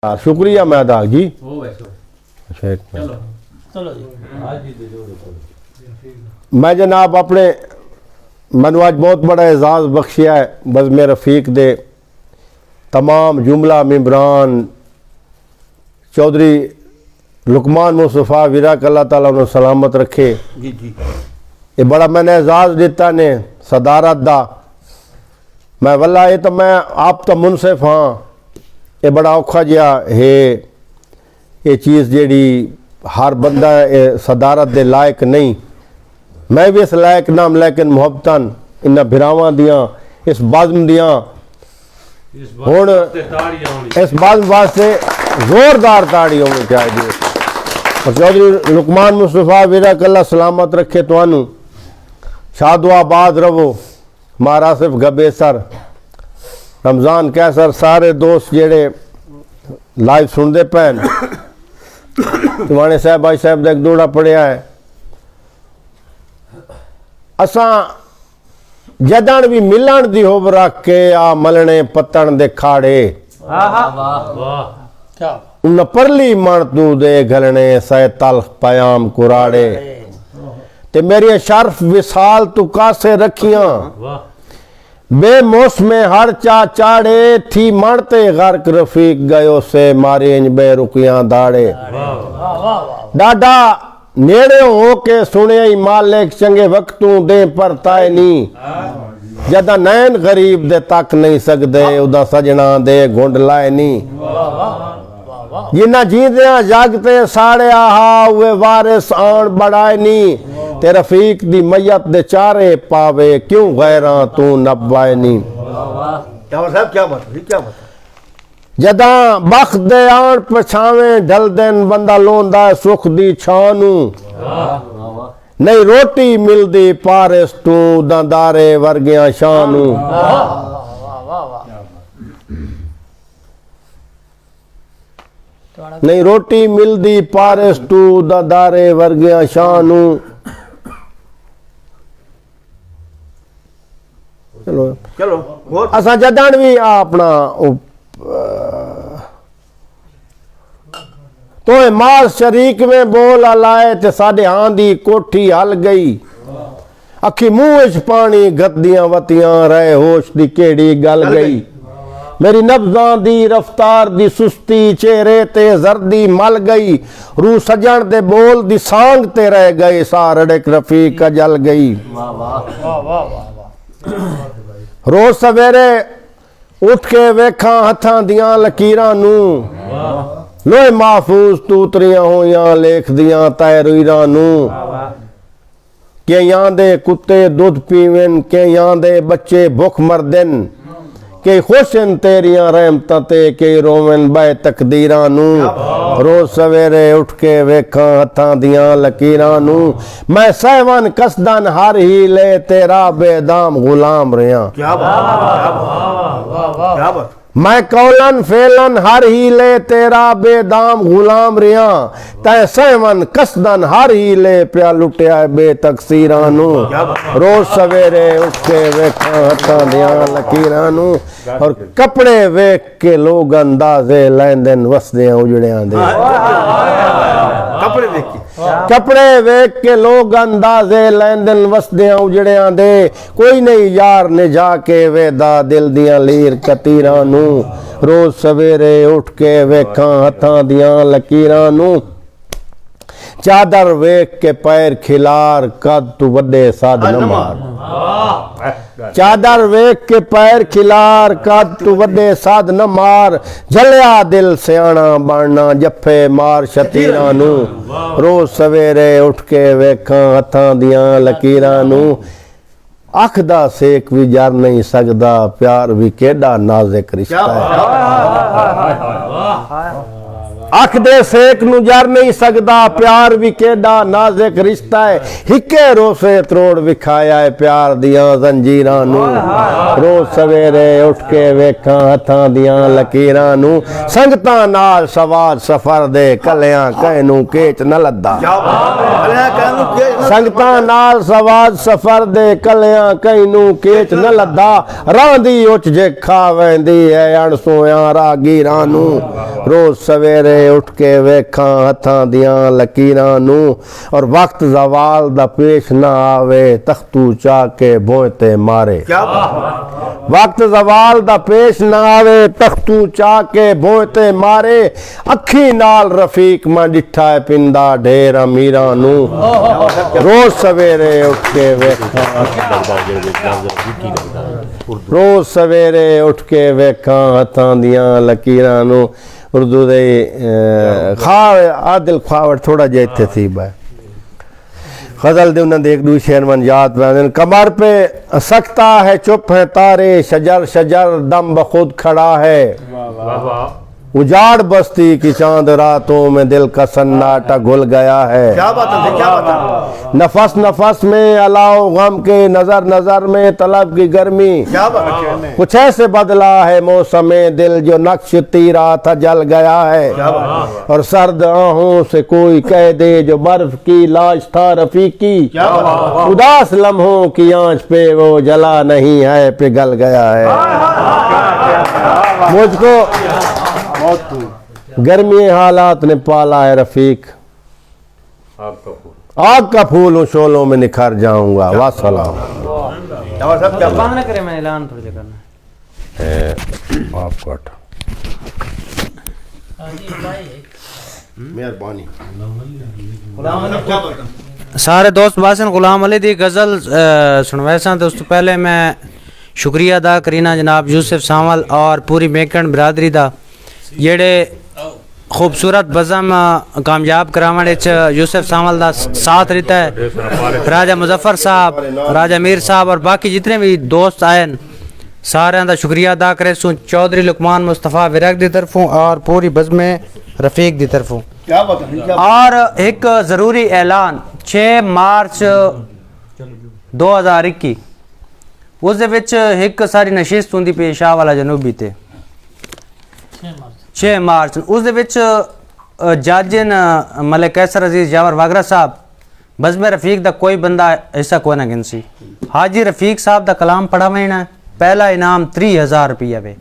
شکریہ مہداق جی. میں جناب اپنے منو اج بہت بڑا اعزاز بخشیا ہے بزم رفیق دے تمام جملہ ممبران چودھری لقمان مصطفیٰ ویرا اللہ تعالیٰ انہوں سلامت رکھے. یہ بڑا میں نے اعزاز دیتا نے صدارت دا. میں واللہ یہ تو میں آپ تو منصف ہاں. یہ بڑا اوکھا جہا ہے یہ چیز جیڑی ہر بندہ صدارت دے لائق نہیں. میں بھی اس لائق نام لیکن محبتاً انہاں بھراواں دیاں اس بازم دیاں ہون اس بازم واسطے زوردار تاڑی ہونی چاہیے. اور چودھری لقمان مصطفیٰ ویرا اللہ سلامت رکھے تو انہوں شاد و آباد رہو. مارا صرف گبے سر رمضان کیسر سارے دوست جیڑے لائیو سن دے پہن تمہانے صاحب آئی صاحب ایک دوڑا پڑیا ہے. اساں جدان بھی ملن دی ہوب رکھ کے آ ملنے پتن دے کھاڑے انہ پرلی مردو دے گھلنے سائے تلخ پیام کراڑے تے میری شرف وصال تو کاسے رکھیاں بے موسم ہر چاڑے تھی مانتے غرق رفیق گئیو سے مارے انج بے رکیاں داڑے. ڈاڈا نیڑے ہو کے سنے ہی مالک چنگے وقتوں دیں پر تائے نہیں جدہ نین غریب دے تک نہیں سکدے ادا سجنا دے گھنڈ لائے نہیں. جنہ جیندیاں جاگتے ساڑے آہا ہوئے وارث آن بڑھائے نہیں تے رفیق دی میت دے چارے پاوے کیوں غیراں تو نبوائے نہیں. جداں بخت دے آن پچھاویں ڈھل دین بندہ لوندا سکھ دی چھانوں نہیں روٹی مل دی پارس تو دندارے ورگیاں شانوں. نہیں روٹی مل دی پارس تو دندارے ورگیاں شانوں. چلو اساں جدان بھی اپنا تو مال شریک میں بول لائے تے ساڑے ہاں دی کوٹھی ہل گئی اکھی موش پانی گھدیاں وطیاں رہے ہوش دی کیڑی گل گئی. میری نبضاں دی رفتار دی سستی چہرے تے زردی مل گئی روح سجن دے بول دی سانگ تے رہ گئے سارڑک رفیق جل گئی. روز سویرے اٹھ کے ویکھاں ہتھاں دیاں لکیراں نوں لوہے محفوظ توتریاں ہویاں لکھ دیاں تیریراں نوں کہ یہاں دے کتے دودھ پیوین کہ یہاں دے بچے بھوک مردن کہ خوشن تیریاں رحمتاں تے کہ رومن بے تقدیراں نوں روز سویرے اٹھ کے ویکھاں ہتھاں دیاں لکیراں نوں میں سیون قصدن ہر ہی لے تیرا بے دام غلام رہیاں. میں قولن فیلن ہر ہی لے تیرا بے دام غلام رہیاں تے سیون قصدن ہر ہی لے پیا لٹیا بے تقصیراں نوں روز سویرے اٹھ کے ویکھاں ہتھاں دیاں لکیراں نوں اور کپڑے ویکھ کے لوگ اندازے لیندن وسدیاں اجڑیاں دے. کپڑے ویکھ کے لوگ اندازے لیندن وسدیاں اجڑیاں دے کوئی نہیں یار نے جا کے ویدا دل دیاں لیر کتیراں نوں روز سویرے اٹھ کے ویکھاں ہتھاں دیاں لکیراں نوں چادر ویکھ کے پیر کھلار قد تو وڈے ساد نہ مار. چادر ویکھ کے پیر کھلار قد تو وڈے ساد نہ مار جھلیا دل سیانا باننا جفے مار شتیراں نوں روز سویرے اٹھ کے ویکھاں ہتھاں دیاں لکیراں نوں. اکھ دا سیک بھی جر نہیں سکدا پیار بھی کیڈا نازک رشتہ ہے. اکھ دے سیک نو جر نہیں سکدا پیار بھی کیڈا نازک رشتہ ہے. ہکے روسے تروڑ وکھایا ہے پیار دیاں زنجیراں نوں روز سویرے اٹھ کے ویکھاں ہتھاں دیاں لکیراں نوں سنگتاں نال سوار سفر دے کلیاں کہنوں کیچ نہ لدا. سنگتاں نال سوار سفر دے کلیاں کہنوں کیچ نہ لدا راندی اچ جے کھا ویندی ہے اڑ سویاں راگیراں نوں روز سویرے اٹھ کے ویکھاں ہتھاں دیاں لکیراں نوں اور وقت زوال دا پیش نہ آوے تختو چا کے بوئے تے مارے وقت زوال دا پیش نہ آوے تختو چا کے بوئے تے مارے اکھی نال رفیق میں ڈٹھا ہے پندا ڈھیر امیراں نوں روز سویرے اٹھ کے ویکھاں روز سویرے اٹھ کے ویکھاں ہتھاں دیاں لکیراں نوں اردو دے عادل خواوڑ تھوڑا جے اتھے تھی بھائی غزل دے انہوں نے ایک دو شعر من یاد پہ کمر پہ سکتا ہے چپ ہے تارے شجر شجر دم بخود کھڑا ہے اجاڑ بستی کی چاند راتوں میں دل کا سناٹا گھل گیا ہے نفس نفس میں علاؤ غم کے نظر نظر میں طلب کی گرمی کچھ ایسے بدلا ہے موسم دل جو نقش تیرا تھا جل گیا ہے اور سرد آہوں سے کوئی کہہ دے جو برف کی لاش تھا رفیقی اداس لمحوں کی آنچ پہ وہ جلا نہیں ہے پگھل گیا ہے مجھ کو گرمی حالات نے پالا ہے رفیق آگ کا پھول ہوں شولوں میں نکھر جاؤں گا واسلام بند نہ کرے میں اعلان تھوڑی جا کرنا آپ کو مہربانی سارے دوست باسن غلام علی دی غزل سنوائے سان تو اس تو پہلے میں شکریہ ادا کرینا جناب یوسف سامل اور پوری میکن برادری دا جڑے خوبصورت بزم کامیاب کراونے یوسف سامل دا ساتھ رہتا ہے راجہ مظفر صاحب راجہ میر صاحب اور باقی جتنے بھی دوست آئے سارے دا شکریہ ادا کرے سوں چودھری لقمان مصطفیٰ ورق دی طرفوں اور پوری بزم رفیق دی طرفوں اور ایک ضروری اعلان 6 مارچ 2021 اس دے وچ ایک ساری نشست ہوندی پی شاہ والا جنوبی تے 6 مارچ اس دے وچ جاجن ملک قیصر عزیز جاور واگرا صاحب بزم رفیق دا کوئی بندہ ایسا کوئی نہ گنسی حاجی رفیق صاحب دا کلام پڑھا وینا پہلا انعام 30,000 روپیہ وے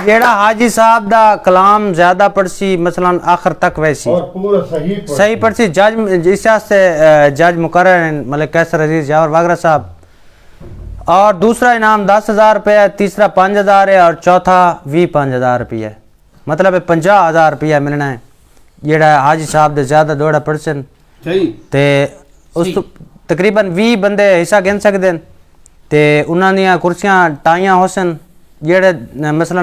جیڑا حاجی صاحب دا کلام زیادہ پڑھسی مثلا آخر تک ویسی صحیح پڑھسی جج اس سے جج مقرر ہیں ملک قیصر عزیز جاور واگرا صاحب اور دوسرا انعام 10,000 روپیہ تیسرا 5,000 ہے اور چوتھا بھی 5,000 روپیہ ہے مطلب 50,000 روپیہ ملنا ہے جیڑا حاجی صاحب دے زیادہ دوڑا پڑھسن تے اس تقریباً 20 بندے حصہ گن سکتے ہیں تے انہاں دیاں کرسیاں ٹائیاں ہوسن جیڑے مثلا